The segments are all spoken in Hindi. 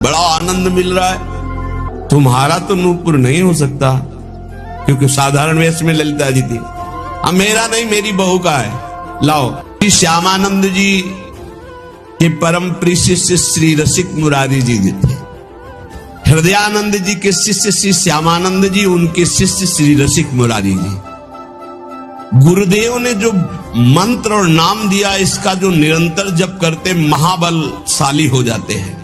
बड़ा आनंद मिल रहा है। तुम्हारा तो नूपुर नहीं हो सकता, क्योंकि साधारण वेश में ललिता जी थी। अब मेरा नहीं, मेरी बहू का है, लाओ। श्यामानंद जी के परम प्रिय शिष्य श्री रसिक मुरारी जी थे। हृदयानंद जी के शिष्य श्री श्यामानंद जी, उनके शिष्य श्री रसिक मुरारी जी। गुरुदेव ने जो मंत्र और नाम दिया, इसका जो निरंतर जप करते महाबलशाली हो जाते हैं।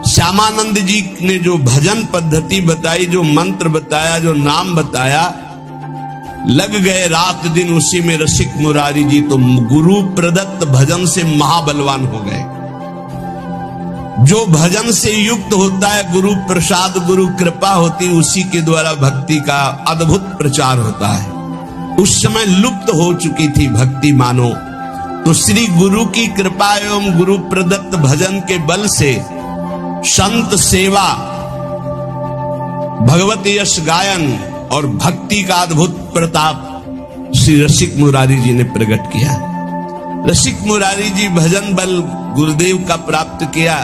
श्यामानंद जी ने जो भजन पद्धति बताई, जो मंत्र बताया, जो नाम बताया, लग गए रात दिन उसी में रसिक मुरारी जी, तो गुरु प्रदत्त भजन से महाबलवान हो गए। जो भजन से युक्त होता है, गुरु प्रसाद गुरु कृपा होती, उसी के द्वारा भक्ति का अद्भुत प्रचार होता है। उस समय लुप्त हो चुकी थी भक्ति मानो, तो श्री गुरु की कृपा एवं गुरु प्रदत्त भजन के बल से संत सेवा, भगवत यश गायन और भक्ति का अद्भुत प्रताप श्री रसिक मुरारी जी ने प्रकट किया। रसिक मुरारी जी भजन बल गुरुदेव का प्राप्त किया।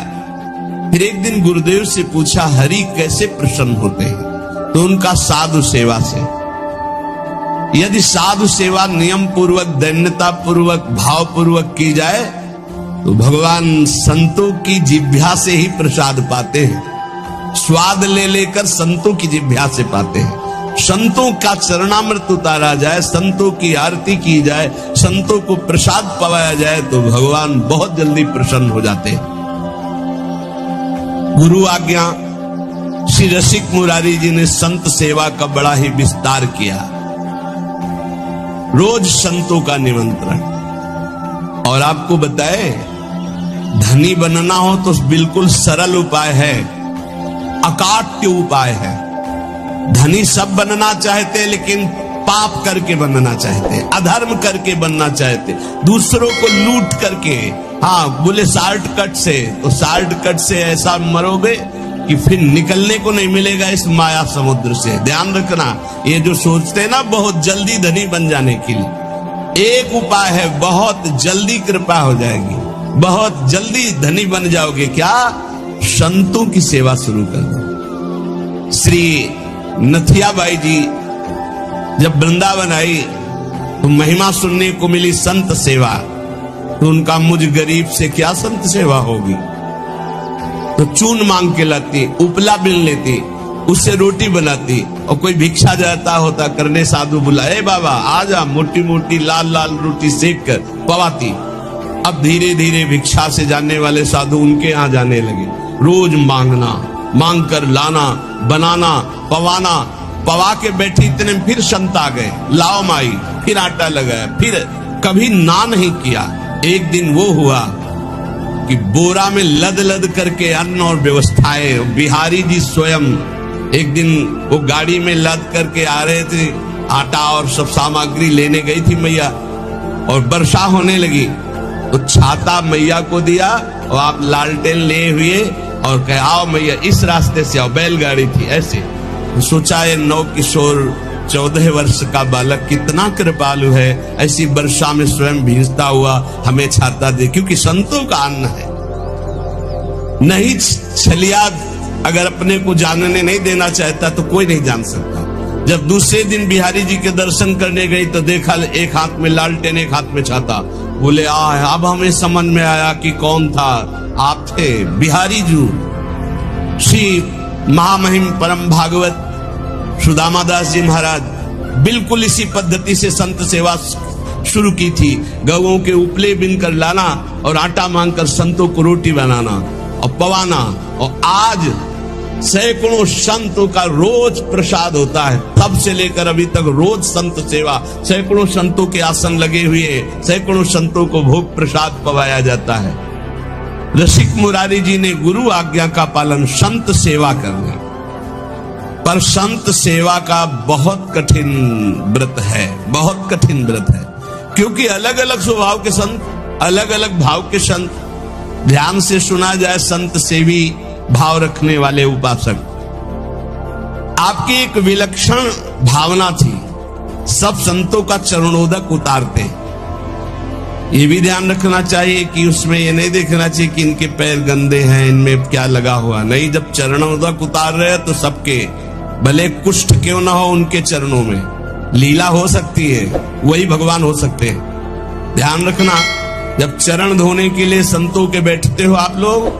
फिर एक दिन गुरुदेव से पूछा, हरि कैसे प्रसन्न होते हैं? तो उनका साधु सेवा से। यदि साधु सेवा नियम पूर्वक, दैन्यता पूर्वक, भाव पूर्वक की जाए तो भगवान संतों की जिह्वा से ही प्रसाद पाते हैं। स्वाद ले लेकर संतों की जिह्वा से पाते हैं। संतों का चरणामृत उतारा जाए, संतों की आरती की जाए, संतों को प्रसाद पवाया जाए, तो भगवान बहुत जल्दी प्रसन्न हो जाते हैं। गुरु आज्ञा श्री रसिक मुरारी जी ने संत सेवा का बड़ा ही विस्तार किया। रोज संतों का निमंत्रण। और आपको बताए, धनी बनना हो तो बिल्कुल सरल उपाय है, अकाट्य उपाय है। धनी सब बनना चाहते, लेकिन पाप करके बनना चाहते, अधर्म करके बनना चाहते, दूसरों को लूट करके। हाँ, बोले शॉर्टकट से, तो शॉर्टकट से ऐसा मरोगे कि फिर निकलने को नहीं मिलेगा इस माया समुद्र से। ध्यान रखना, ये जो सोचते हैं ना बहुत जल्दी धनी बन जाने के लिए, एक उपाय है, बहुत जल्दी कृपा हो जाएगी, बहुत जल्दी धनी बन जाओगे। क्या? संतों की सेवा शुरू कर दो। श्री नथियाबाई जी जब वृंदावन आई तो महिमा सुनने को मिली संत सेवा, तो उनका मुझ गरीब से क्या संत सेवा होगी। तो चून मांग के लाती, उपला बिन लेती, उससे रोटी बनाती, और कोई भिक्षा जाता होता करने, साधु बुलाए, बाबा आजा, मोटी मोटी लाल लाल रोटी सेक कर पवाती। अब धीरे धीरे भिक्षा से जाने वाले साधु उनके यहाँ जाने लगे। रोज मांगना, मांग कर लाना, बनाना, पवाना, पवा के बैठी, इतने में फिर संत आ गए, लाओ माई, फिर आटा लगाया, फिर कभी ना नहीं किया। एक दिन वो हुआ कि बोरा में लद लद करके अन्न और व्यवस्थाएं, बिहारी जी स्वयं एक दिन वो गाड़ी में लद करके आ रहे थे, आटा और सब सामग्री लेने गई थी मैया, और वर्षा होने लगी, तो छाता मैया को दिया और आप लालटेन ले हुए और कहे, आओ मैया इस रास्ते से आओ। बैलगाड़ी थी ऐसे। सोचा ये नौ किशोर 14 वर्ष का बालक कितना कृपालु है, ऐसी वर्षा में स्वयं भींजता हुआ हमें छाता दे, क्योंकि संतों का अन्न है। नहीं छलिया अगर अपने को जानने नहीं देना चाहता तो कोई नहीं जान सकता। जब दूसरे दिन बिहारी जी के दर्शन करने गई तो देखा एक हाथ में लालटेन, एक हाथ में छाता। बोले, अब हमें समझ में आया कि कौन था। आप थे बिहारी जी, श्री महामहिम परम भागवत सुदामादास जी महाराज। बिल्कुल इसी पद्धति से संत सेवा शुरू की थी। गौओं के उपले बिनकर लाना और आटा मांगकर संतों को रोटी बनाना और पवाना। और आज सैकड़ों संतों का रोज प्रसाद होता है, तब से लेकर अभी तक रोज संत सेवा, सैकड़ों संतों के आसन लगे हुए, सैकड़ों संतों को भोग प्रसाद पवाया जाता है। रसिक मुरारी जी ने गुरु आज्ञा का पालन संत सेवा करना, पर संत सेवा का बहुत कठिन व्रत है, बहुत कठिन व्रत है। क्योंकि अलग अलग स्वभाव के संत, अलग अलग भाव के संत। ध्यान से सुना जाए, संत सेवी भाव रखने वाले उपासक, आपकी एक विलक्षण भावना थी, सब संतों का चरणोदक उतारते। ये भी ध्यान रखना चाहिए कि उसमें ये नहीं देखना चाहिए कि इनके पैर गंदे हैं, इनमें क्या लगा हुआ। नहीं, जब चरणोदक उतार रहे हैं तो सबके, भले कुष्ठ क्यों ना हो उनके चरणों में, लीला हो सकती है, वही भगवान हो सकते हैं। ध्यान रखना, जब चरण धोने के लिए संतों के बैठते हो आप लोग,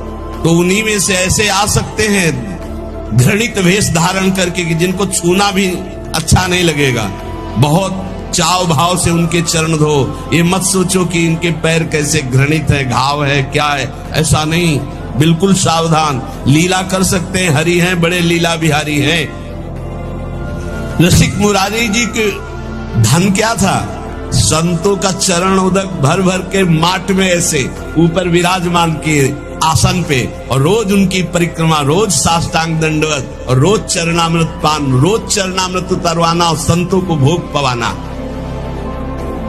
तो उन्हीं में से ऐसे आ सकते हैं घृणित वेश धारण करके कि जिनको छूना भी अच्छा नहीं लगेगा। बहुत चाव भाव से उनके चरण धो। ये मत सोचो कि इनके पैर कैसे घृणित है, घाव है, क्या है, ऐसा नहीं। बिल्कुल सावधान। लीला कर सकते हैं, हरि हैं, बड़े लीला बिहारी हैं। रसिक मुरारी जी के धन क्या था? संतों का चरण उदक भर भर के माट में ऐसे ऊपर विराजमान किए आसन पे, और रोज उनकी परिक्रमा, रोज साष्टांग दंडवत, और रोज चरणामृत पान, रोज चरणामृत उतरवाना और संतों को भोग पवाना।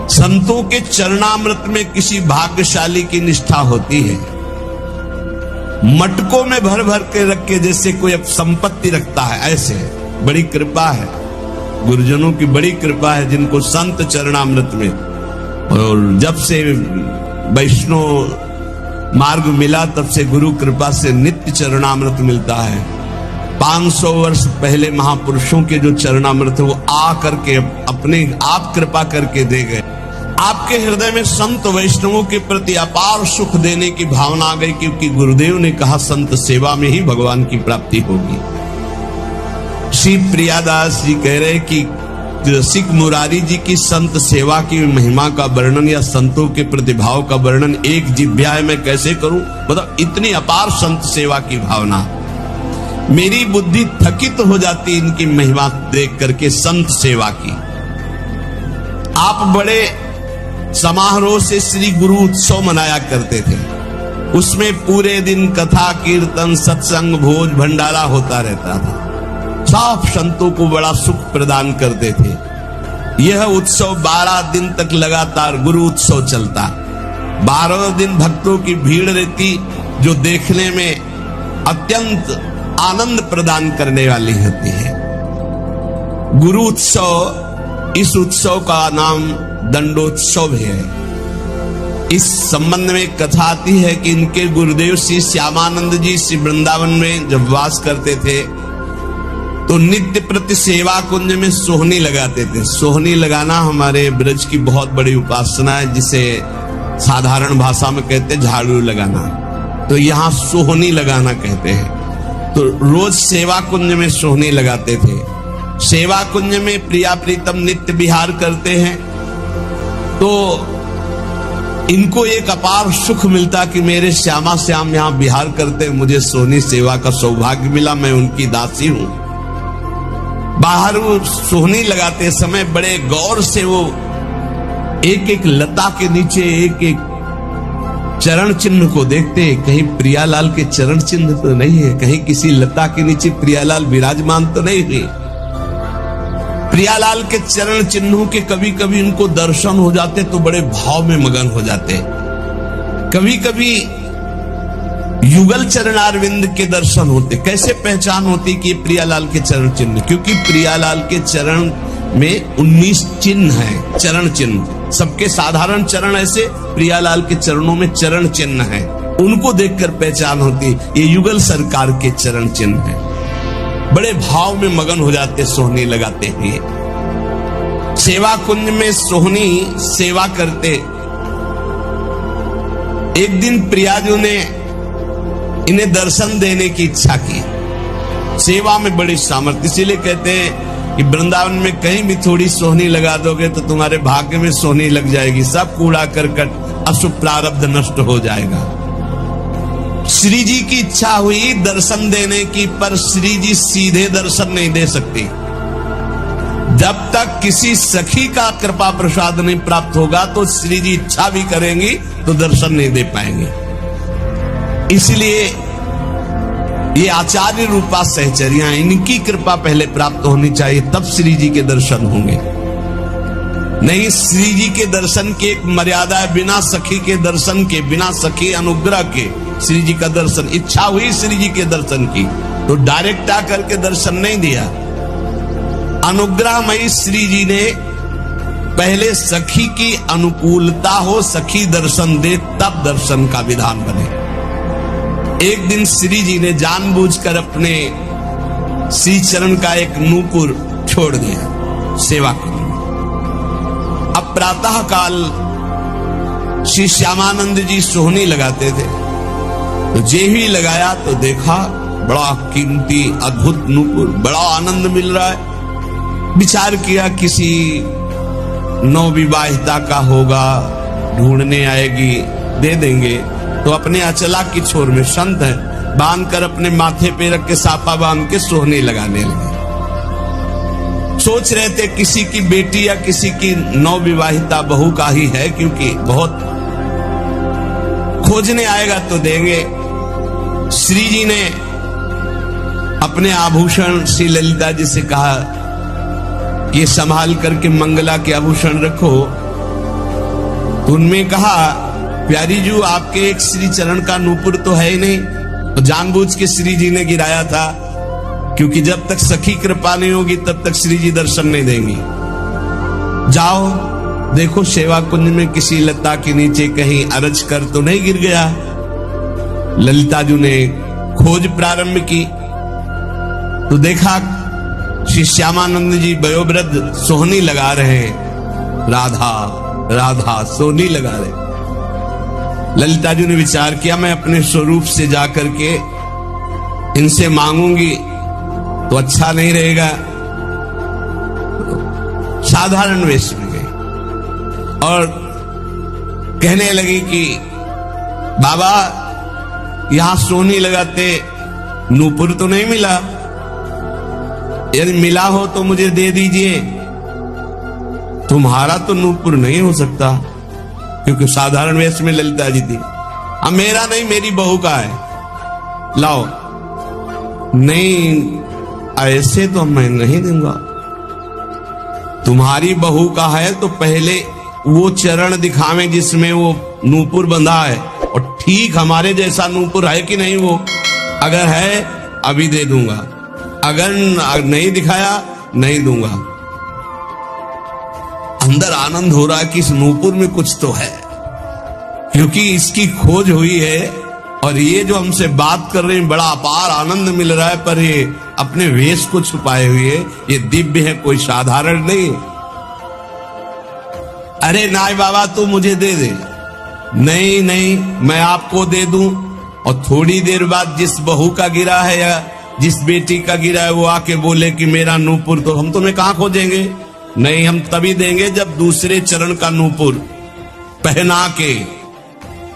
संतों के चरणामृत में किसी भाग्यशाली की निष्ठा होती है। मटकों में भर भर के रख के जैसे कोई संपत्ति रखता है, ऐसे बड़ी कृपा है, गुरुजनों की बड़ी कृपा है जिनको संत चरणामृत में। और जब से वैष्णव मार्ग मिला तब से गुरु कृपा से नित्य चरणामृत मिलता है। 500 वर्ष पहले महापुरुषों के जो चरणामृत है वो आ करके अपने आप कृपा करके दे गए। आपके हृदय में संत वैष्णवों के प्रति अपार सुख देने की भावना आ गई, क्योंकि गुरुदेव ने कहा संत सेवा में ही भगवान की प्राप्ति होगी। श्री प्रियादास जी कह रहे कि रसिक मुरारी जी की संत सेवा की महिमा का वर्णन या संतों के प्रतिभाव का वर्णन एक जिह्वा में कैसे करूं? मतलब इतनी अपार संत सेवा की भावना, मेरी बुद्धि थकित हो जाती इनकी महिमा देख करके संत सेवा की। आप बड़े समारोह से श्री गुरु उत्सव मनाया करते थे, उसमें पूरे दिन कथा कीर्तन सत्संग भोज भंडारा होता रहता था। सब संतों को बड़ा सुख प्रदान करते थे। यह उत्सव 12 दिन तक लगातार गुरु उत्सव चलता। 12 दिन भक्तों की भीड़ रहती, जो देखने में अत्यंत आनंद प्रदान करने वाली होती है। गुरु उत्सव, इस उत्सव का नाम दंडोत्सव है। इस संबंध में कथा आती है कि इनके गुरुदेव श्री श्यामानंद जी श्री वृंदावन में जब वास करते थे तो नित्य प्रति सेवा कुंज में सोहनी लगाते थे। सोहनी लगाना हमारे ब्रज की बहुत बड़ी उपासना है, जिसे साधारण भाषा में कहते हैं झाड़ू लगाना, तो यहाँ सोहनी लगाना कहते हैं। तो रोज सेवा कुंज में सोहनी लगाते थे। सेवा कुंज में प्रिया प्रीतम नित्य विहार करते हैं, तो इनको एक अपार सुख मिलता कि मेरे श्यामा श्याम यहाँ विहार करते, मुझे सोहनी सेवा का सौभाग्य मिला, मैं उनकी दासी हूं। बाहर वो सोहनी लगाते समय बड़े गौर से वो एक एक लता के नीचे एक एक चरण चिन्ह को देखते, कहीं प्रियालाल के चरण चिन्ह तो नहीं है, कहीं किसी लता के नीचे प्रियालाल विराजमान तो नहीं है। प्रियालाल के चरण चिन्हों के कभी कभी उनको दर्शन हो जाते तो बड़े भाव में मगन हो जाते। कभी कभी युगल चरणारविंद के दर्शन होते। कैसे पहचान होती कि प्रियालाल के चरण चिन्ह? क्योंकि प्रियालाल के चरण में 19 चिन्ह हैं, चरण चिन्ह। सबके साधारण चरण ऐसे, प्रियालाल के चरणों में चरण चिन्ह हैं, उनको देखकर पहचान होती ये युगल सरकार के चरण चिन्ह हैं। बड़े भाव में मगन हो जाते सोहनी लगाते हुए। सेवा कुंज में सोहनी सेवा करते। एक दिन प्रियाजू ने इन्हें दर्शन देने की इच्छा की। सेवा में बड़ी सामर्थ्य, इसीलिए कहते हैं कि वृंदावन में कहीं भी थोड़ी सोहनी लगा दोगे तो तुम्हारे भाग्य में सोहनी लग जाएगी, सब कूड़ा करकट अशुभ प्रारब्ध नष्ट हो जाएगा। श्री जी की इच्छा हुई दर्शन देने की, पर श्री जी सीधे दर्शन नहीं दे सकती। जब तक किसी सखी का कृपा प्रसाद नहीं प्राप्त होगा तो श्री जी इच्छा भी करेंगी तो दर्शन नहीं दे पाएंगे। इसलिए ये आचार्य रूपा सहचर्या, इनकी कृपा पहले प्राप्त होनी चाहिए, तब श्री जी के दर्शन होंगे। नहीं, श्री जी के दर्शन की एक मर्यादा है, बिना सखी के दर्शन के, बिना सखी अनुग्रह के श्री जी का दर्शन। इच्छा हुई श्री जी के दर्शन की तो डायरेक्ट आकर के दर्शन नहीं दिया। अनुग्रहमयी श्री जी ने पहले सखी की अनुकूलता हो, सखी दर्शन दे, तब दर्शन का विधान बने। एक दिन श्री जी ने जानबूझकर अपने श्री चरण का एक नूपुर छोड़ दिया सेवा करने। अब प्रातः काल श्री श्यामानंद जी सोहनी लगाते थे, तो जे ही लगाया तो देखा बड़ा कीमती अद्भुत नूपुर, बड़ा आनंद मिल रहा है। विचार किया किसी नवविवाहिता का होगा, ढूंढने आएगी, दे देंगे। तो अपने अचला की छोर में संत है, बांध कर अपने माथे पे रख के सापा बांध के सोहनी लगाने लगे। सोच रहे थे किसी की बेटी या किसी की नवविवाहिता बहू का ही है, क्योंकि बहुत खोजने आएगा तो देंगे। श्री जी ने अपने आभूषण श्री ललिता जी से कहा, ये संभाल करके मंगला के आभूषण रखो। तो उनमें कहा, प्यारी जी आपके एक श्री चरण का नूपुर तो है ही नहीं। तो जानबूझ के श्री जी ने गिराया था, क्योंकि जब तक सखी कृपा नहीं होगी तब तक श्री जी दर्शन नहीं देंगी। जाओ देखो सेवा कुंज में किसी लता के नीचे कहीं अरज कर तो नहीं गिर गया। ललिता जी ने खोज प्रारंभ की तो देखा श्री श्यामानंद जी वयोवृद्ध सोहनी लगा रहे, राधा राधा सोहनी लगा रहे। ललिता जी ने विचार किया, मैं अपने स्वरूप से जाकर के इनसे मांगूंगी तो अच्छा नहीं रहेगा। साधारण वेश में गई और कहने लगी कि बाबा यहां सोहनी लगाते नूपुर तो नहीं मिला, यदि मिला हो तो मुझे दे दीजिए। तुम्हारा तो नूपुर नहीं हो सकता, क्योंकि साधारण वेश में ललिता जी थी। अब मेरा नहीं, मेरी बहू का है, लाओ। नहीं ऐसे तो मैं नहीं दूंगा, तुम्हारी बहू का है तो पहले वो चरण दिखावें जिसमें वो नूपुर बंधा है, और ठीक हमारे जैसा नूपुर है कि नहीं वो, अगर है अभी दे दूंगा, अगर नहीं दिखाया नहीं दूंगा। अंदर आनंद हो रहा है कि इस नूपुर में कुछ तो है, क्योंकि इसकी खोज हुई है और ये जो हमसे बात कर रहे हैं बड़ा अपार आनंद मिल रहा है, पर ये अपने वेश को छुपाए हुए ये दिव्य है, कोई साधारण नहीं। अरे नाय बाबा तू मुझे दे दे। नहीं नहीं मैं आपको दे दूं, और थोड़ी देर बाद जिस बहू का गिरा है या जिस बेटी का गिरा है वो आके बोले कि मेरा नूपुर, तो हम तुम्हें कहां खोजेंगे। नहीं हम तभी देंगे जब दूसरे चरण का नूपुर पहना के,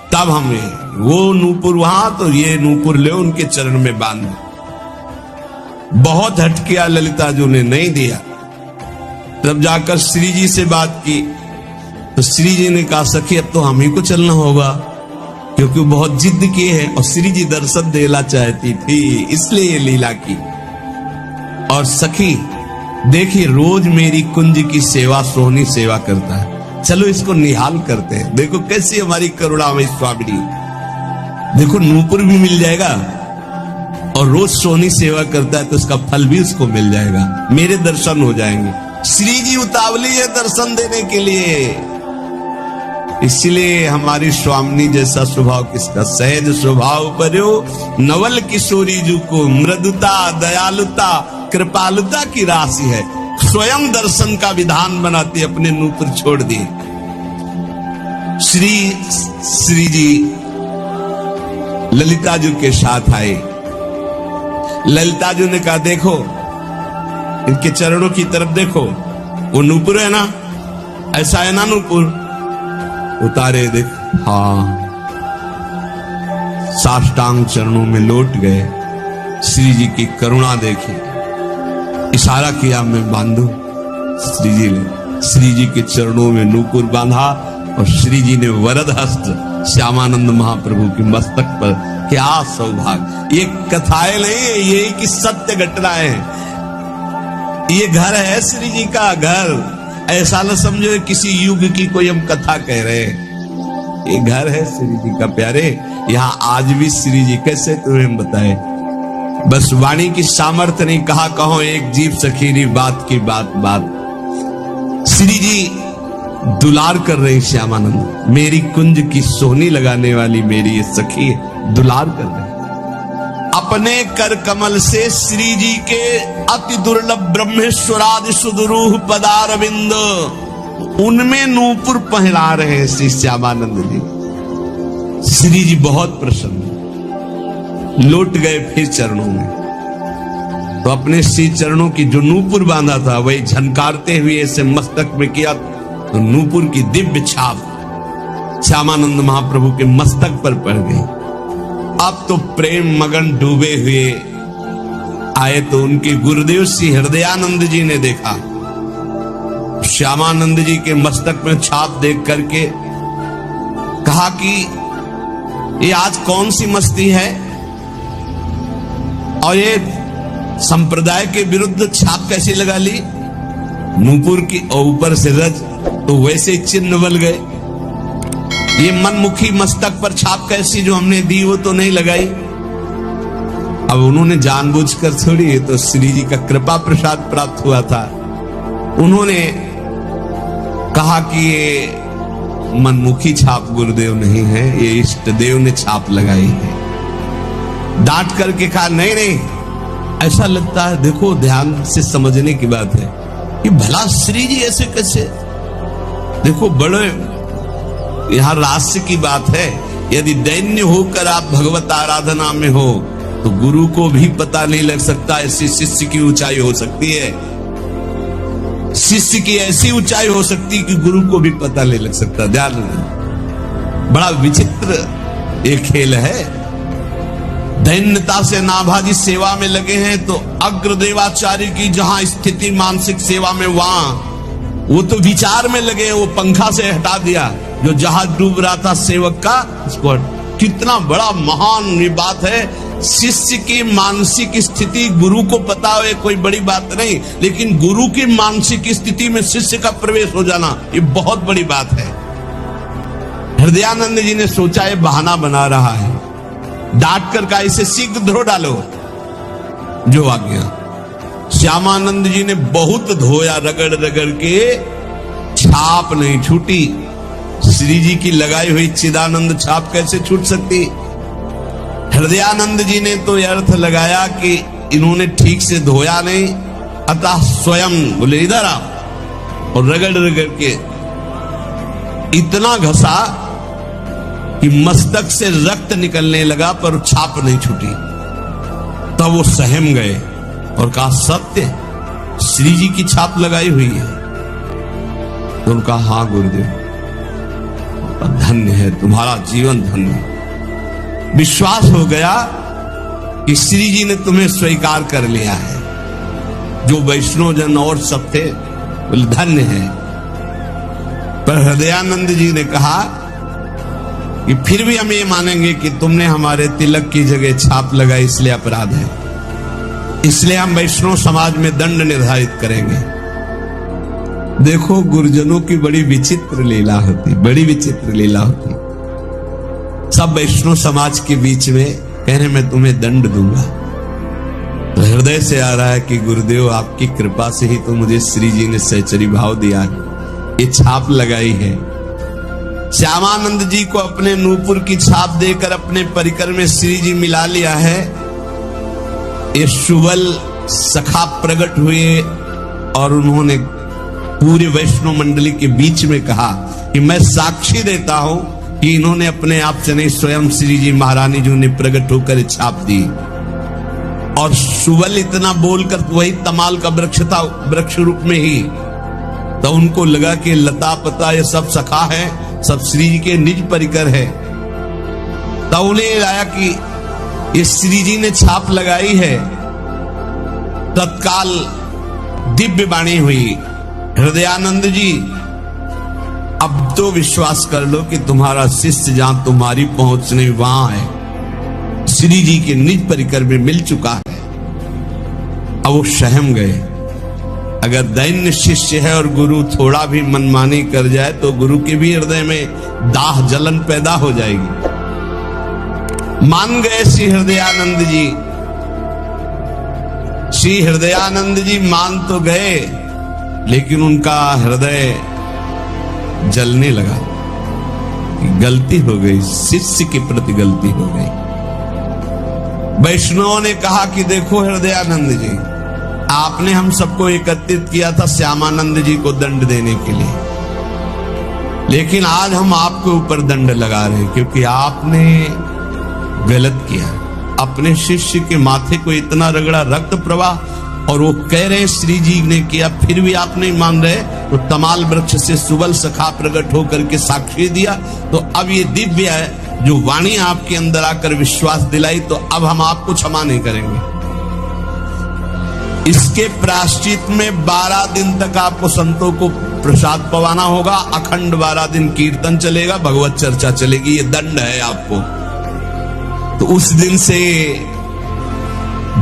तब हमें वो नूपुर वहां, तो ये नूपुर ले उनके चरण में बांध। बहुत हट किया ललिता जी ने, नहीं दिया। तब जाकर श्री जी से बात की तो श्री जी ने कहा, सखी अब तो हम ही को चलना होगा, क्योंकि बहुत जिद की है और श्री जी दर्शन देना चाहती थी, इसलिए ये लीला की। और सखी देखिए रोज मेरी कुंज की सेवा सोहनी सेवा करता है, चलो इसको निहाल करते हैं। देखो कैसी हमारी करुणा में स्वामिनी, देखो नूपुर भी मिल जाएगा और रोज सोहनी सेवा करता है तो उसका फल भी उसको मिल जाएगा, मेरे दर्शन हो जाएंगे। श्री जी उतावली है दर्शन देने के लिए, इसलिए हमारी स्वामिनी जैसा स्वभाव किसका, सहज स्वभाव पर्यो नवल किशोरी जी को मृदुता दयालुता कृपालुता की राशि है। स्वयं दर्शन का विधान बनाती, अपने नूपुर छोड़ दिए। श्री जी ललिता जी के साथ आए। ललिता जी ने कहा, देखो इनके चरणों की तरफ देखो, वो नूपुर है ना, ऐसा है ना नूपुर, उतारे देख, हाँ। साष्टांग चरणों में लौट गए, श्री जी की करुणा देखी, इशारा किया मैं बांधू। श्री जी ने श्री जी के चरणों में नूपुर बांधा और श्री जी ने वरद हस्त श्यामानंद महाप्रभु के मस्तक पर। क्या सौभाग्य, ये कथाएं नहीं है, ये कि सत्य घटनाएं हैं। ये घर है श्री जी का घर, ऐसा न समझो किसी युग की कोई हम कथा कह रहे हैं, ये घर है श्री जी का प्यारे। यहाँ आज भी श्री जी कैसे तुम्हें बताए, बस वाणी की सामर्थ्य नहीं, कहा कहो एक जीव सखीरी बात की बात बात। श्री जी दुलार कर रही श्यामानंद, मेरी कुंज की सोहनी लगाने वाली मेरी ये सखी है, दुलार कर रही। अपने कर कमल से श्री जी के अति दुर्लभ ब्रह्मेश्वरादि सुदरूह पदारविंद, उनमें नूपुर पहना रहे हैं श्री श्यामानंद जी। श्री जी बहुत प्रसन्न, लौट गए फिर चरणों में। तो अपने श्री चरणों की जो नूपुर बांधा था वही झनकारते हुए ऐसे मस्तक में किया, तो नूपुर की दिव्य छाप श्यामानंद महाप्रभु के मस्तक पर पड़ गई। अब तो प्रेम मगन डूबे हुए आए तो उनके गुरुदेव श्री हृदयानंद जी ने देखा, श्यामानंद जी के मस्तक में छाप देख करके कहा कि ये आज कौन सी मस्ती है, और ये संप्रदाय के विरुद्ध छाप कैसी लगा ली। नूपुर की और ऊपर से रज, तो वैसे चिन्ह बन गए। ये मनमुखी मस्तक पर छाप कैसी जो हमने दी वो तो नहीं लगाई। अब उन्होंने जानबूझकर थोड़ी, ये तो श्री जी का कृपा प्रसाद प्राप्त हुआ था। उन्होंने कहा कि ये मनमुखी छाप गुरुदेव नहीं है, ये इष्ट देव ने छाप लगाई है। डांट करके कहा नहीं नहीं, ऐसा लगता है, देखो ध्यान से समझने की बात है कि भला श्री जी ऐसे कैसे, देखो बड़े यहां रहस्य की बात है। यदि दैन्य होकर आप भगवत आराधना में हो तो गुरु को भी पता नहीं लग सकता, ऐसी शिष्य की ऊंचाई हो सकती है। शिष्य की ऐसी ऊंचाई हो सकती कि गुरु को भी पता नहीं लग सकता। ध्यान, बड़ा विचित्र एक खेल है। दैन्यता से नाभाजी सेवा में लगे हैं तो अग्रदेवाचार्य की जहां स्थिति मानसिक सेवा में, वहां वो तो विचार में लगे, वो पंखा से हटा दिया जो जहाज डूब रहा था सेवक का, उसको। कितना बड़ा महान ये बात है। शिष्य की मानसिक स्थिति गुरु को पता हो, कोई बड़ी बात नहीं, लेकिन गुरु की मानसिक स्थिति में शिष्य का प्रवेश हो जाना ये बहुत बड़ी बात है। हृदयानंद जी ने सोचा ये बहाना बना रहा है, डांट कर का इसे शीघ्र धो डालो, जो आ गया। श्यामानंद जी ने बहुत धोया, रगड़ रगड़ के, छाप नहीं छूटी। श्री जी की लगाई हुई चिदानंद छाप कैसे छूट सकती। हृदयानंद जी ने तो यह अर्थ लगाया कि इन्होंने ठीक से धोया नहीं, अतः स्वयं बोले इधर आओ, और रगड़ रगड़ के इतना घसा कि मस्तक से रक्त निकलने लगा पर छाप नहीं छूटी। तब वो सहम गए और कहा सत्य श्री जी की छाप लगाई हुई है। तो उनका हाँ गुरुदेव, धन्य है तुम्हारा जीवन, धन्य। विश्वास हो गया कि श्री जी ने तुम्हें स्वीकार कर लिया है। जो वैष्णव जन और सब थे बोले धन्य है। पर हृदयानंद जी ने कहा कि फिर भी हम ये मानेंगे कि तुमने हमारे तिलक की जगह छाप लगाई, इसलिए अपराध है, इसलिए हम वैष्णव समाज में दंड निर्धारित करेंगे। देखो गुरुजनों की बड़ी विचित्र लीला होती, बड़ी विचित्र लीला होती। सब वैष्णव समाज के बीच में कह रहे मैं तुम्हें दंड दूंगा। तो हृदय से आ रहा है कि गुरुदेव आपकी कृपा से ही तो मुझे श्री जी ने सहचरी भाव दिया है, ये छाप लगाई है। श्यामानंद जी को अपने नूपुर की छाप देकर अपने परिकर में श्री जी मिला लिया है। ये सुबल सखा प्रकट हुए और उन्होंने पूरे वैष्णव मंडली के बीच में कहा कि मैं साक्षी देता हूं कि इन्होंने अपने आप से नहीं, स्वयं श्री जी महारानी जी ने प्रकट होकर छाप दी। और सुबल इतना बोलकर वही तमाल का वृक्ष था, वृक्ष रूप में ही। तो उनको लगा कि लता पता ये सब सखा है, सब श्री जी के निज परिकर है। तब उन्हें आया कि ये श्री जी ने छाप लगाई है। तत्काल दिव्य वाणी हुई, हृदयानंद जी अब तो विश्वास कर लो कि तुम्हारा शिष्य जहां तुम्हारी पहुंच नहीं वहां है, श्री जी के निज परिकर में मिल चुका है। अब वो सहम गए। अगर दैन्य शिष्य है और गुरु थोड़ा भी मनमानी कर जाए तो गुरु के भी हृदय में दाह जलन पैदा हो जाएगी। मान गए श्री हृदयानंद जी। श्री हृदयानंद जी मान तो गए, लेकिन उनका हृदय जलने लगा कि गलती हो गई, शिष्य के प्रति गलती हो गई। वैष्णवों ने कहा कि देखो हृदयानंद जी, आपने हम सबको एकत्रित किया था श्यामानंद जी को दंड देने के लिए, लेकिन आज हम आपके ऊपर दंड लगा रहे हैं क्योंकि आपने गलत किया। अपने शिष्य के माथे को इतना रगड़ा, रक्त प्रवाह, और वो कह रहे श्री जी ने किया, फिर भी आप नहीं मान रहे। तो तमाल वृक्ष से सुबल सखा प्रकट होकर के साक्षी दिया। तो अब ये दिव्य है जो वाणी आपके अंदर आकर विश्वास दिलाई, तो अब हम आपको क्षमा नहीं करेंगे। इसके प्रायश्चित में 12 दिन तक आपको संतों को प्रसाद पवाना होगा, अखंड 12 दिन कीर्तन चलेगा, भगवत चर्चा चलेगी, ये दंड है आपको। तो उस दिन से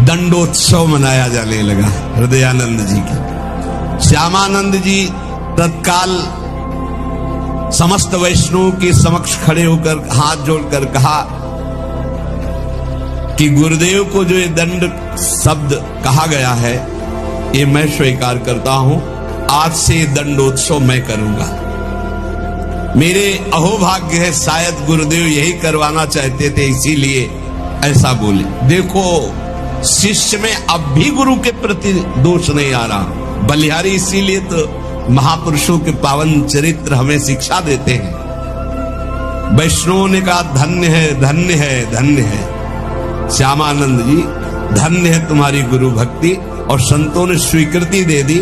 दंडोत्सव मनाया जाने लगा हृदयानंद जी की। श्यामानंद जी तत्काल समस्त वैष्णवों के समक्ष खड़े होकर हाथ जोड़कर कहा कि गुरुदेव को जो ये दंड शब्द कहा गया है, ये मैं स्वीकार करता हूं। आज से दंडोत्सव मैं करूंगा। मेरे अहोभाग्य है, शायद गुरुदेव यही करवाना चाहते थे, इसीलिए ऐसा बोले। देखो, शिष्य में अब भी गुरु के प्रति दोष नहीं आ रहा। बलिहारी इसीलिए तो महापुरुषों के पावन चरित्र हमें शिक्षा देते हैं। वैष्णवों ने कहा धन्य है, धन्य है, धन्य है श्यामानंद जी, धन्य है तुम्हारी गुरु भक्ति। और संतों ने स्वीकृति दे दी।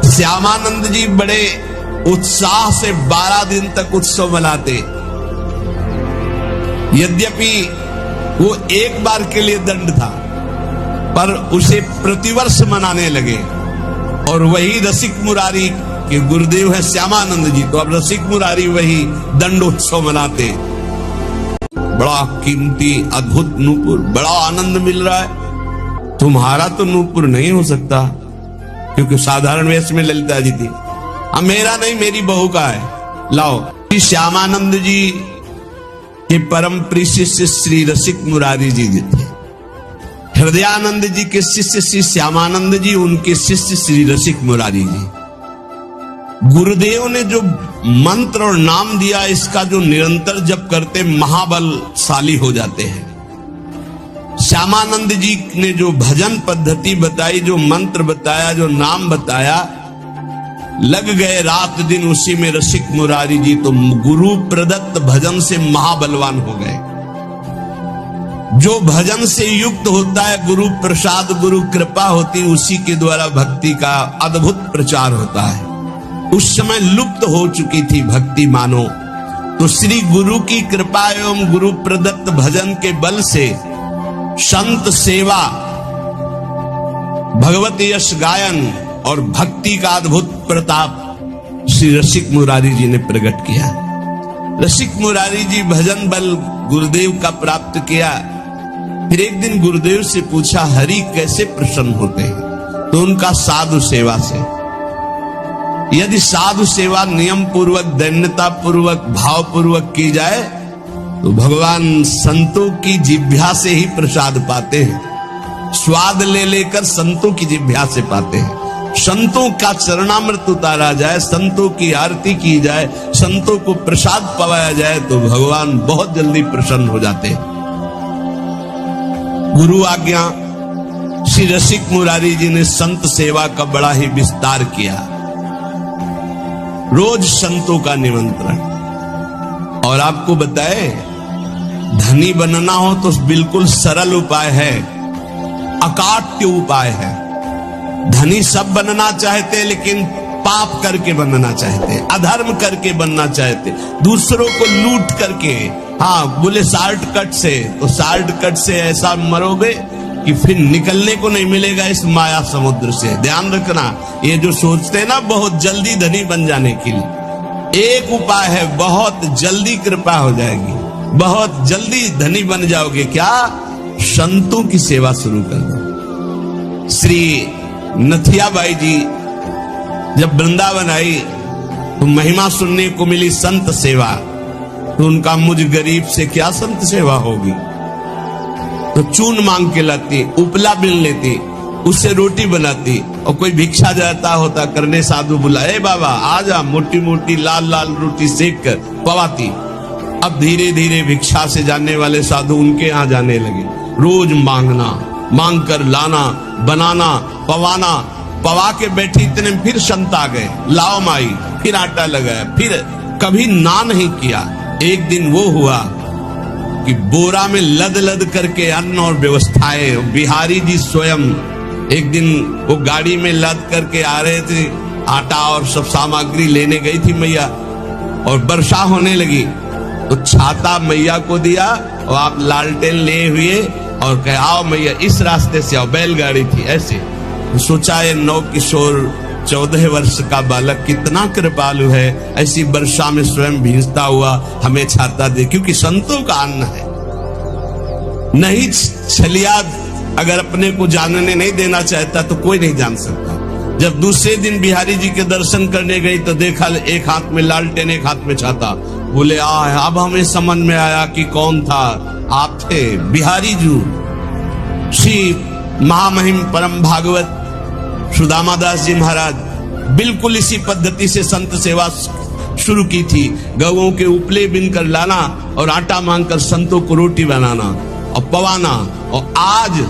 श्यामानंद जी बड़े उत्साह से 12 दिन तक उत्सव मनाते। यद्यपि वो एक बार के लिए दंड था, पर उसे प्रतिवर्ष मनाने लगे। और वही रसिक मुरारी के गुरुदेव है श्यामानंद जी, तो अब रसिक मुरारी वही दंडोत्सव मनाते। बड़ा कीमती अद्भुत नूपुर, बड़ा आनंद मिल रहा है। तुम्हारा तो नूपुर नहीं हो सकता, क्योंकि साधारण वेश में ललिता जी थी। अब मेरा नहीं, मेरी बहू का है, लाओ। श्यामानंद जी के परम प्रिय शिष्य श्री रसिक मुरारी जी थे। हृदयानंद जी के शिष्य श्री श्यामानंद जी, उनके शिष्य श्री रसिक मुरारी जी। गुरुदेव ने जो मंत्र और नाम दिया, इसका जो निरंतर जप करते महाबलशाली हो जाते हैं। श्यामानंद जी ने जो भजन पद्धति बताई, जो मंत्र बताया, जो नाम बताया, लग गए रात दिन उसी में रसिक मुरारी जी तो गुरु प्रदत्त भजन से महाबलवान हो गए। जो भजन से युक्त होता है, गुरु प्रसाद, गुरु कृपा होती, उसी के द्वारा भक्ति का अद्भुत प्रचार होता है। उस समय लुप्त हो चुकी थी भक्ति मानो। तो श्री गुरु की कृपा एवं गुरु प्रदत्त भजन के बल से संत सेवा, भगवत यश गायन और भक्ति का अद्भुत प्रताप श्री रसिक मुरारी जी ने प्रकट किया। रसिक मुरारी जी भजन बल गुरुदेव का प्राप्त किया। फिर एक दिन गुरुदेव से पूछा, हरि कैसे प्रसन्न होते हैं? तो उनका साधु सेवा से। यदि साधु सेवा नियम पूर्वक, दैन्यता पूर्वक, भाव पूर्वक की जाए तो भगवान संतों की जिह्वा से ही प्रसाद पाते हैं। स्वाद ले लेकर संतों की जिह्वा से पाते हैं। संतों का चरणामृत उतारा जाए, संतों की आरती की जाए, संतों को प्रसाद पवाया जाए तो भगवान बहुत जल्दी प्रसन्न हो जाते हैं। गुरु आज्ञा श्री रसिक मुरारी जी ने संत सेवा का बड़ा ही विस्तार किया। रोज संतों का निमंत्रण। और आपको बताए, धनी बनना हो तो बिल्कुल सरल उपाय है, अकाट्य उपाय है। धनी सब बनना चाहते, लेकिन पाप करके बनना चाहते, अधर्म करके बनना चाहते, दूसरों को लूट करके। हाँ, बोले शॉर्टकट से, तो शॉर्टकट से ऐसा मरोगे कि फिर निकलने को नहीं मिलेगा इस माया समुद्र से। ध्यान रखना, ये जो सोचते हैं ना बहुत जल्दी धनी बन जाने के लिए, एक उपाय है, बहुत जल्दी कृपा हो जाएगी, बहुत जल्दी धनी बन जाओगे। क्या? संतों की सेवा शुरू कर दो। श्री नथियाबाई जी जब वृंदावन आई तो महिमा सुनने को मिली संत सेवा। तो उनका, मुझ गरीब से क्या संत सेवा होगी? तो चून मांग के लाती, उपला बिन लेती, उससे रोटी बनाती, और कोई भिक्षा जाता होता करने, साधु बुलाए बाबा आ जा, मोटी मोटी लाल लाल रोटी सेक कर पवाती। अब धीरे धीरे भिक्षा से जाने वाले साधु उनके यहाँ जाने लगे, रोज मांगना, मांग कर लाना, बनाना, पवाना। पवा के बैठी, इतने में फिर संत आ गए, लाओ माई, फिर आटा लगाया, फिर कभी ना नहीं किया। एक दिन वो हुआ कि बोरा में लद लद करके अन्न और व्यवस्थाएं, बिहारी जी स्वयं एक दिन वो गाड़ी में लद करके आ रहे थे, आटा और सब सामग्री लेने गई थी मैया, और वर्षा होने लगी तो छाता मैया को दिया और आप लालटेन ले हुए और कहे आओ मैया इस रास्ते से आओ, बैलगाड़ी थी ऐसे। सोचा ये 9 किशोर 14 वर्ष का बालक कितना कृपालु है, ऐसी वर्षा में स्वयं भींजता हुआ हमें छाता दे, क्योंकि संतों का अन्न है। नहीं छलिया अगर अपने को जानने नहीं देना चाहता तो कोई नहीं जान सकता। जब दूसरे दिन बिहारी जी के दर्शन करने गई तो देखा एक हाथ में लालटेन, एक हाथ में छाता। बोले अब हमें समझ में आया कि कौन था, आप थे बिहारी जी, श्री महामहिम परम भागवत सुदामा दास जी महाराज। बिल्कुल इसी पद्धति से संत सेवा शुरू की थी, गवों के उपले बिनकर लाना और आटा मांगकर संतों को रोटी बनाना और पवाना। और आज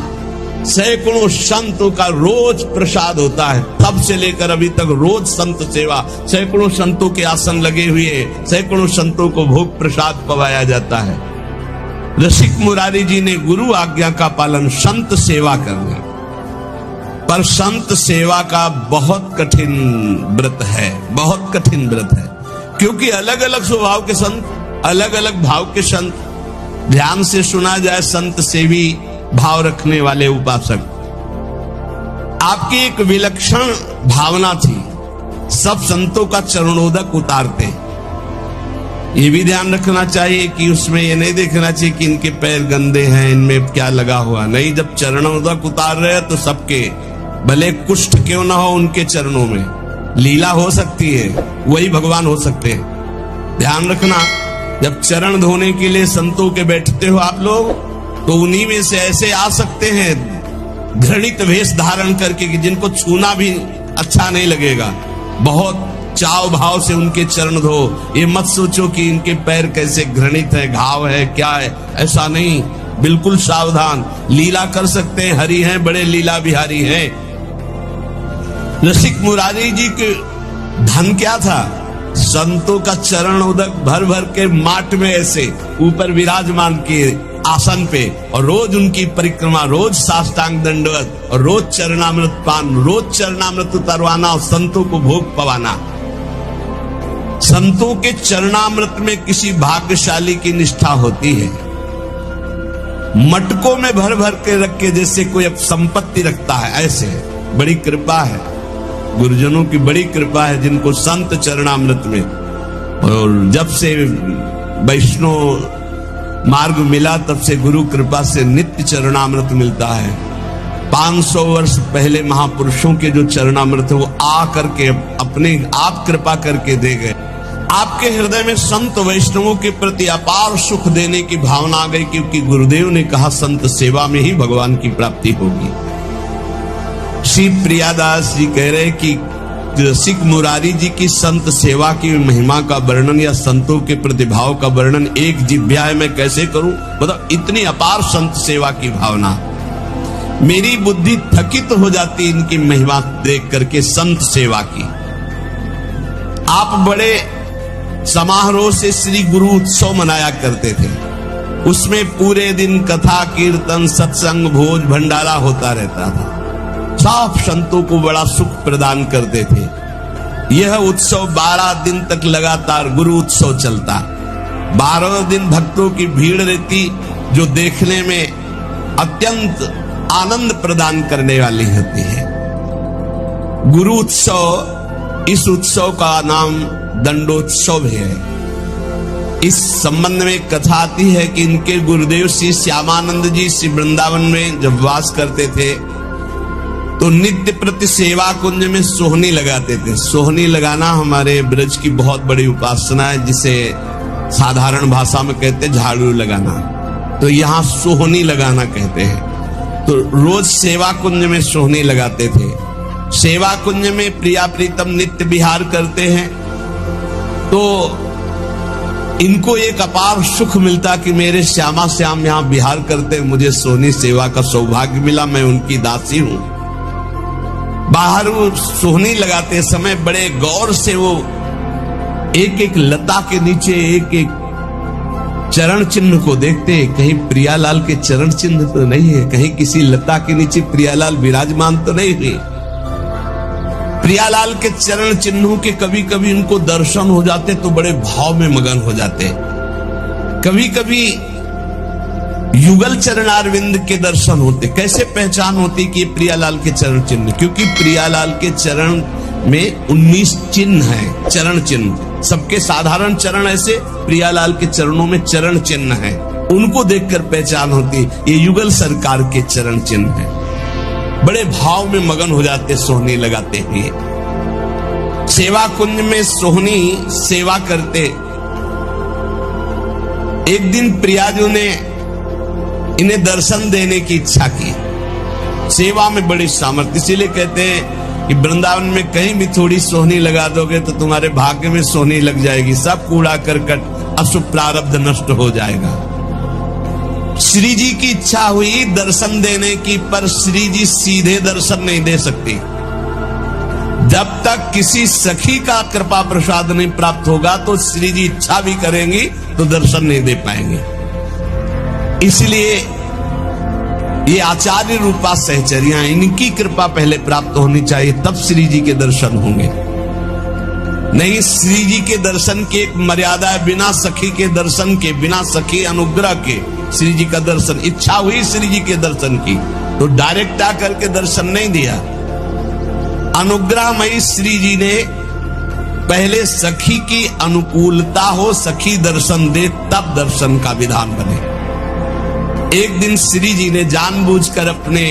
सैकड़ों संतों का रोज प्रसाद होता है, तब से लेकर अभी तक रोज संत सेवा, सैकड़ों संतों के आसन लगे हुए, सैकड़ों संतों को भोग प्रसाद पवाया जाता है। रसिक मुरारी जी ने गुरु आज्ञा का पालन संत सेवा करना, पर संत सेवा का बहुत कठिन व्रत है, बहुत कठिन व्रत है, क्योंकि अलग अलग स्वभाव के संत, अलग अलग भाव के संत। ध्यान से सुना जाए, संत सेवी भाव रखने वाले उपासक, आपकी एक विलक्षण भावना थी, सब संतों का चरणोदक उतारते। ये भी ध्यान रखना चाहिए कि उसमें ये नहीं देखना चाहिए कि इनके पैर गंदे हैं, इनमें क्या लगा हुआ, नहीं। जब चरणोदक उतार रहे हैं तो सबके, भले कुष्ठ क्यों ना हो उनके चरणों में, लीला हो सकती है, वही भगवान हो सकते हैं। ध्यान रखना, जब चरण धोने के लिए संतों के बैठते हो आप लोग, तो उन्हीं में से ऐसे आ सकते हैं घृणित वेश धारण करके कि जिनको छूना भी अच्छा नहीं लगेगा। बहुत चाव भाव से उनके चरण धो, ये मत सोचो कि इनके पैर कैसे घृणित है, घाव है, क्या है, ऐसा नहीं। बिल्कुल सावधान, लीला कर सकते हैं, हरि हैं, बड़े लीला बिहारी हैं। रसिक मुरारी जी के धन क्या था, संतों का चरण उदक भर भर के माट में ऐसे ऊपर विराजमान किए आसन पे, और रोज उनकी परिक्रमा, रोज साष्टांग दंडवत, और रोज चरणामृत पान, रोज चरणामृत उतरवाना और संतों को भोग पवाना। संतों के चरणामृत में किसी भाग्यशाली की निष्ठा होती है। मटकों में भर भर के रख के जैसे कोई संपत्ति रखता है, ऐसे बड़ी कृपा है, गुरुजनों की बड़ी कृपा है जिनको संत चरणामृत में। और जब से वैष्णव मार्ग मिला तब से गुरु कृपा से नित्य चरणामृत मिलता है। 500 वर्ष पहले महापुरुषों के जो चरणामृत है वो आ करके अपने आप कृपा करके दे गए। आपके हृदय में संत वैष्णवों के प्रति अपार सुख देने की भावना आ गई, क्योंकि गुरुदेव ने कहा संत सेवा में ही भगवान की प्राप्ति होगी। श्री प्रियादास जी कह रहे कि रसिक मुरारी जी की संत सेवा की महिमा का वर्णन या संतों के प्रतिभाव का वर्णन एक जिह्वा में कैसे करूं, मतलब इतनी अपार संत सेवा की भावना। मेरी बुद्धि थकित हो जाती इनकी महिमा देख करके संत सेवा की। आप बड़े समारोह से श्री गुरु उत्सव मनाया करते थे, उसमें पूरे दिन कथा कीर्तन सत्संग भोज भंडारा होता रहता था, सब संतों को बड़ा सुख प्रदान करते थे। यह उत्सव 12 दिन तक लगातार गुरु उत्सव चलता। 12 दिन भक्तों की भीड़ रहती, जो देखने में अत्यंत आनंद प्रदान करने वाली होती है। गुरु उत्सव, इस उत्सव का नाम दंडोत्सव है। इस संबंध में कथा आती है कि इनके गुरुदेव श्री श्यामानंद जी श्री वृंदावन में जब वास करते थे तो नित्य प्रति सेवा कुंज में सोहनी लगाते थे। सोहनी लगाना हमारे ब्रज की बहुत बड़ी उपासना है, जिसे साधारण भाषा में कहते हैं झाड़ू लगाना, तो यहाँ सोहनी लगाना कहते हैं। तो रोज सेवा कुंज में सोहनी लगाते थे। सेवा कुंज में प्रिया प्रीतम नित्य विहार करते हैं तो इनको एक अपार सुख मिलता कि मेरे श्यामा श्याम यहाँ विहार करते, मुझे सोहनी सेवा का सौभाग्य मिला, मैं उनकी दासी हूं। बाहर वो सोहनी लगाते समय बड़े गौर से वो एक एक लता के नीचे एक एक चरण चिन्ह को देखते, कहीं प्रियालाल के चरण चिन्ह तो नहीं है, कहीं किसी लता के नीचे प्रियालाल विराजमान तो नहीं हुए। प्रियालाल के चरण चिन्हों के कभी कभी उनको दर्शन हो जाते तो बड़े भाव में मगन हो जाते। कभी कभी युगल चरणारविंद के दर्शन होते। कैसे पहचान होती कि ये प्रियालाल के चरण चिन्ह? क्योंकि प्रियालाल के चरण में 19 चिन्ह हैं, चरण चिन्ह। सबके साधारण चरण ऐसे, प्रियालाल के चरणों में चरण चिन्ह हैं, उनको देखकर पहचान होती ये युगल सरकार के चरण चिन्ह हैं। बड़े भाव में मगन हो जाते सोहनी लगाते हुए। सेवा कुंज में सोहनी सेवा करते। एक दिन प्रियाजू ने इन्हें दर्शन देने की इच्छा की। सेवा में बड़ी सामर्थ्य, इसीलिए कहते हैं कि वृंदावन में कहीं भी थोड़ी सोहनी लगा दोगे तो तुम्हारे भाग्य में सोहनी लग जाएगी, सब कूड़ा करकट अशुभ प्रारब्ध नष्ट हो जाएगा। श्री जी की इच्छा हुई दर्शन देने की, पर श्री जी सीधे दर्शन नहीं दे सकती। जब तक किसी सखी का कृपा प्रसाद नहीं प्राप्त होगा तो श्री जी इच्छा भी करेंगी तो दर्शन नहीं दे पाएंगे। इसलिए ये आचार्य रूपा सहचर्या, इनकी कृपा पहले प्राप्त होनी चाहिए, तब श्री जी के दर्शन होंगे। नहीं, श्री जी के दर्शन की एक मर्यादा है, बिना सखी के दर्शन के, बिना सखी अनुग्रह के श्री जी का दर्शन। इच्छा हुई श्री जी के दर्शन की तो डायरेक्ट आकर के दर्शन नहीं दिया। अनुग्रहमयी श्री जी ने पहले सखी की अनुकूलता हो, सखी दर्शन दे, तब दर्शन का विधान बने। एक दिन श्री जी ने जानबूझकर अपने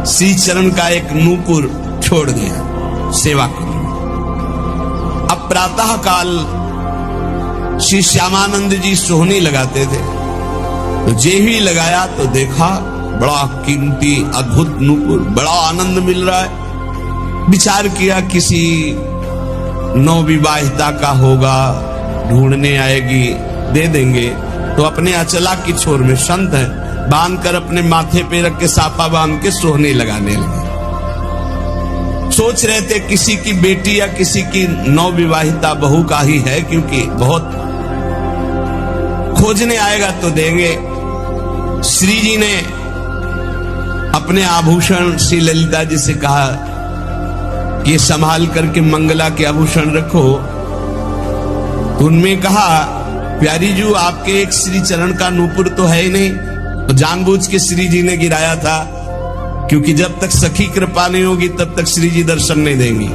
श्री चरण का एक नूपुर छोड़ दिया सेवा को। अब प्रातः काल श्री श्यामानंद जी सोहनी लगाते थे, तो जे ही लगाया तो देखा बड़ा कीमती अद्भुत नूपुर, बड़ा आनंद मिल रहा है। विचार किया किसी नवविवाहिता का होगा, ढूंढने आएगी, दे देंगे। तो अपने अचला की छोर में संत है, बांध कर अपने माथे पे रख के सापा बांध के सोहनी लगाने लगे। सोच रहे थे किसी की बेटी या किसी की नवविवाहिता बहू का ही है, क्योंकि बहुत खोजने आएगा तो देंगे। श्री जी ने अपने आभूषण श्री ललिता जी से कहा कि संभाल करके मंगला के आभूषण रखो। तो उनमें कहा, प्यारी जी आपके एक श्री चरण का नूपुर तो है ही नहीं। तो जानबूझ के श्री जी ने गिराया था, क्योंकि जब तक सखी कृपा नहीं होगी तब तक श्री जी दर्शन नहीं देंगी।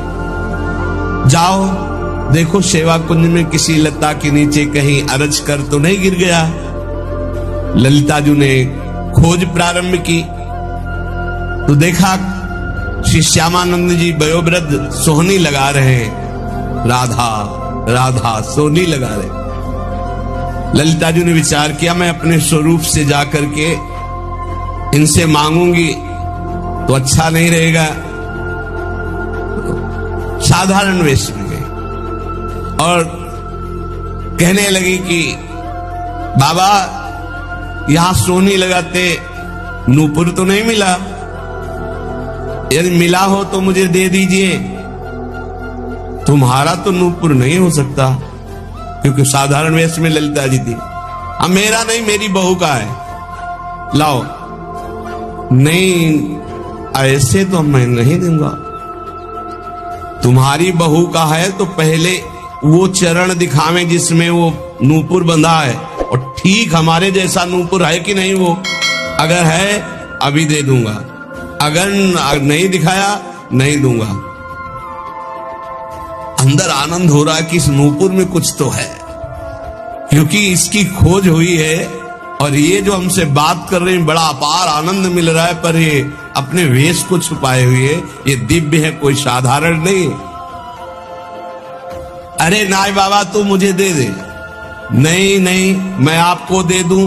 जाओ देखो सेवा कुंज में किसी लता के नीचे कहीं अरज कर तो नहीं गिर गया। ललिता जी ने खोज प्रारंभ की तो देखा श्री श्यामानंद जी वयोवृद्ध सोहनी लगा रहे हैं, राधा राधा सोहनी लगा रहे। ललिता जी ने विचार किया, मैं अपने स्वरूप से जाकर के इनसे मांगूंगी तो अच्छा नहीं रहेगा। साधारण वेश में गई और कहने लगी कि बाबा यहां सोहनी लगाते नूपुर तो नहीं मिला, यदि मिला हो तो मुझे दे दीजिए। तुम्हारा तो नूपुर नहीं हो सकता, क्योंकि साधारण वेश में ललिता जी थी। अब मेरा नहीं, मेरी बहू का है, लाओ। नहीं, ऐसे तो मैं नहीं दूंगा। तुम्हारी बहू का है तो पहले वो चरण दिखावें जिसमें वो नूपुर बंधा है, और ठीक हमारे जैसा नूपुर है कि नहीं वो। अगर है अभी दे दूंगा, अगर नहीं दिखाया नहीं दूंगा। अंदर आनंद हो रहा है कि इस नूपुर में कुछ तो है, क्योंकि इसकी खोज हुई है और ये जो हमसे बात कर रहे हैं बड़ा अपार आनंद मिल रहा है, पर ये अपने वेश को छुपाए हुए ये दिव्य है, कोई साधारण नहीं। अरे नाय बाबा तू मुझे दे दे। नहीं नहीं, मैं आपको दे दूं,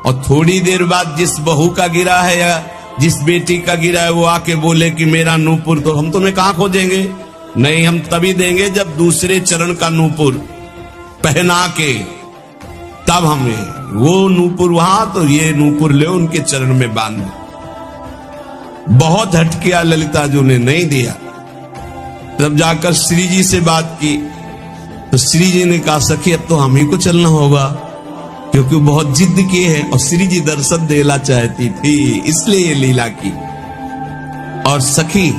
और थोड़ी देर बाद जिस बहू का गिरा है या जिस बेटी का गिरा है वो आके बोले कि मेरा नूपुर, तो हम तुम्हें कहां खोजेंगे? नहीं, हम तभी देंगे जब दूसरे चरण का नूपुर पहना के, तब हमें वो नूपुर वहां, तो ये नूपुर ले उनके चरण में बांध। बहुत हट किया ललिता जी ने, नहीं दिया। तब जाकर श्री जी से बात की तो श्री जी ने कहा सखी अब तो हम ही को चलना होगा, क्योंकि बहुत जिद किए हैं और श्री जी दर्शन देना चाहती थी, इसलिए ये लीला की। और सखी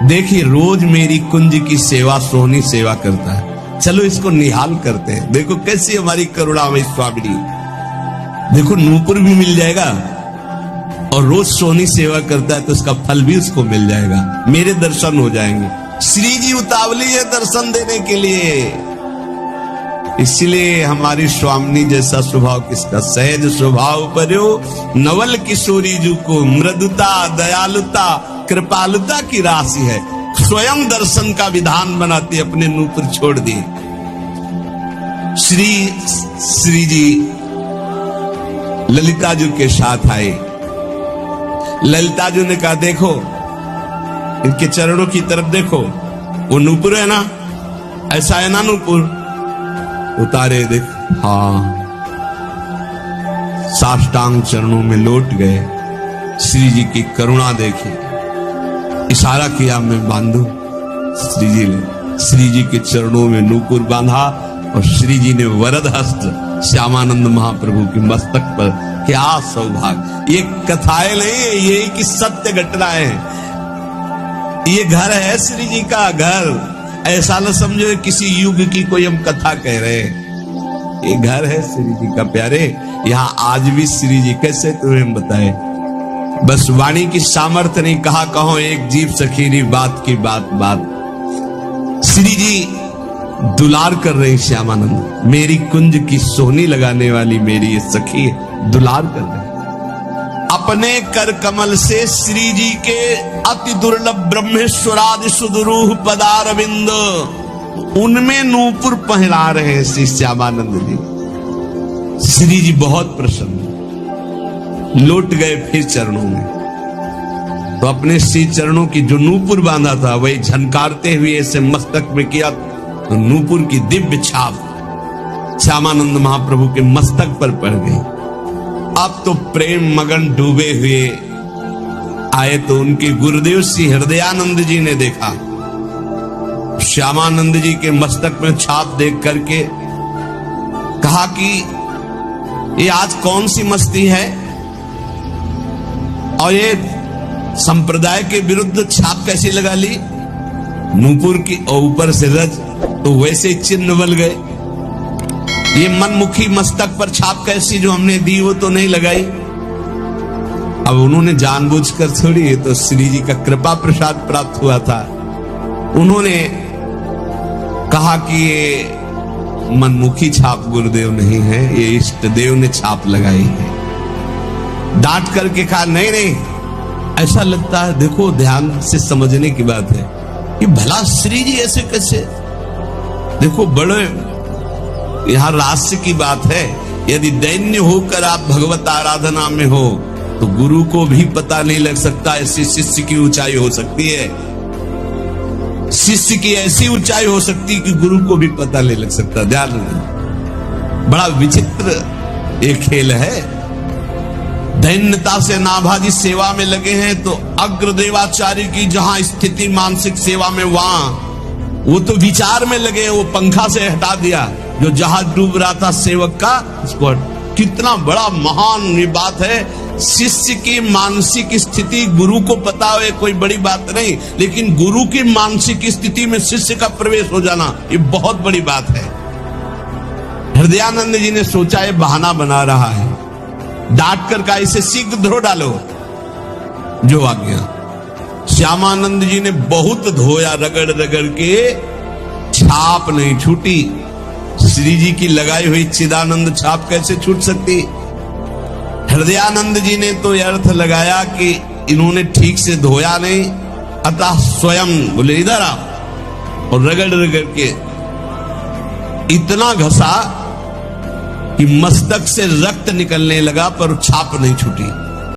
देखिए रोज मेरी कुंज की सेवा सोहनी सेवा करता है, चलो इसको निहाल करते हैं। देखो कैसी हमारी करुणामयी स्वामिनी, देखो नूपुर भी मिल जाएगा और रोज सोहनी सेवा करता है तो उसका फल भी उसको मिल जाएगा, मेरे दर्शन हो जाएंगे। श्री जी उतावली है दर्शन देने के लिए, इसलिए हमारी स्वामिनी जैसा स्वभाव किसका, सहज स्वभाव पर्यो नवल किशोरी जी को मृदुता दयालुता कृपालुता की राशि है, स्वयं दर्शन का विधान बनाती, अपने नूपुर छोड़ दिए। श्री जी ललिता जी के साथ आए। ललिता जी ने कहा देखो इनके चरणों की तरफ देखो, वो नूपुर है ना, ऐसा है ना नूपुर, उतारे देख, हाँ। साष्टांग चरणों में लौट गए, श्री जी की करुणा देखी, इशारा किया मैं बांधू। श्री जी ने श्री जी के चरणों में नूपुर बांधा और श्री जी ने वरद हस्त श्यामानंद महाप्रभु के मस्तक पर, क्या सौभाग्य। ये कथाएं नहीं, ये कि सत्य घटनाएं, ये घर है श्री जी का घर, ऐसा न समझो किसी युग की कोई हम कथा कह रहे हैं, ये घर है श्री जी का प्यारे। यहां आज भी श्री जी कैसे तुम्हें बताए, बस वाणी की सामर्थ्य नहीं, कहा कहो एक जीव सखीरी बात की बात बात। श्री जी दुलार कर रहे श्यामानंद, मेरी कुंज की सोहनी लगाने वाली मेरी ये सखी दुलार कर रहे, अपने कर कमल से श्री जी के अति दुर्लभ ब्रह्मेश्वरादि सुदरूह पदारविंद, उनमें नूपुर पहना रहे हैं श्री श्यामानंद जी। श्री जी बहुत प्रसन्न, लौट गए फिर चरणों में, तो अपने श्री चरणों की जो नूपुर बांधा था वही झनकारते हुए ऐसे मस्तक में किया, तो नूपुर की दिव्य छाप श्यामानंद महाप्रभु के मस्तक पर पड़ गई। अब तो प्रेम मगन डूबे हुए आए, तो उनके गुरुदेव श्री हृदयानंद जी ने देखा, श्यामानंद जी के मस्तक में छाप देख करके कहा कि ये आज कौन सी मस्ती है, और ये संप्रदाय के विरुद्ध छाप कैसी लगा ली, नूपुर की और ऊपर से रज, तो वैसे ही चिन्ह बन गए। ये मनमुखी मस्तक पर छाप कैसी जो हमने दी वो तो नहीं लगाई। अब उन्होंने जानबूझकर थोड़ी, ये तो श्री जी का कृपा प्रसाद प्राप्त हुआ था। उन्होंने कहा कि ये मनमुखी छाप गुरुदेव नहीं है, ये इष्ट देव ने छाप लगाई है। डांट करके कहा नहीं नहीं, ऐसा लगता है, देखो ध्यान से समझने की बात है कि भला श्री जी ऐसे कैसे, देखो बड़े यहां रहस्य की बात है। यदि दैन्य होकर आप भगवत आराधना में हो तो गुरु को भी पता नहीं लग सकता, ऐसी शिष्य की ऊंचाई हो सकती है, शिष्य की ऐसी ऊंचाई हो सकती कि गुरु को भी पता नहीं लग सकता। ध्यान रखना, बड़ा विचित्र एक खेल है। दैन्यता से नाभाजी सेवा में लगे हैं, तो अग्रदेवाचार्य की जहां स्थिति मानसिक सेवा में, वहां वो तो विचार में लगे, वो पंखा से हटा दिया जो जहाज डूब रहा था सेवक का, उसको कितना बड़ा महान ये बात है। शिष्य की मानसिक स्थिति गुरु को पता हो, कोई बड़ी बात नहीं, लेकिन गुरु की मानसिक स्थिति में शिष्य का प्रवेश हो जाना ये बहुत बड़ी बात है। हृदयानंद जी ने सोचा ये बहाना बना रहा है, डांट कर का इसे शीघ्र धो डालो, जो आ गया। श्यामानंद जी ने बहुत धोया, रगड़ रगड़ के, छाप नहीं छूटी। श्री जी की लगाई हुई चिदानंद छाप कैसे छूट सकती। हृदयानंद जी ने तो यह अर्थ लगाया कि इन्होंने ठीक से धोया नहीं, अतः स्वयं बोले इधर आओ, और रगड़ रगड़ के इतना घसा कि मस्तक से रक्त निकलने लगा, पर छाप नहीं छूटी।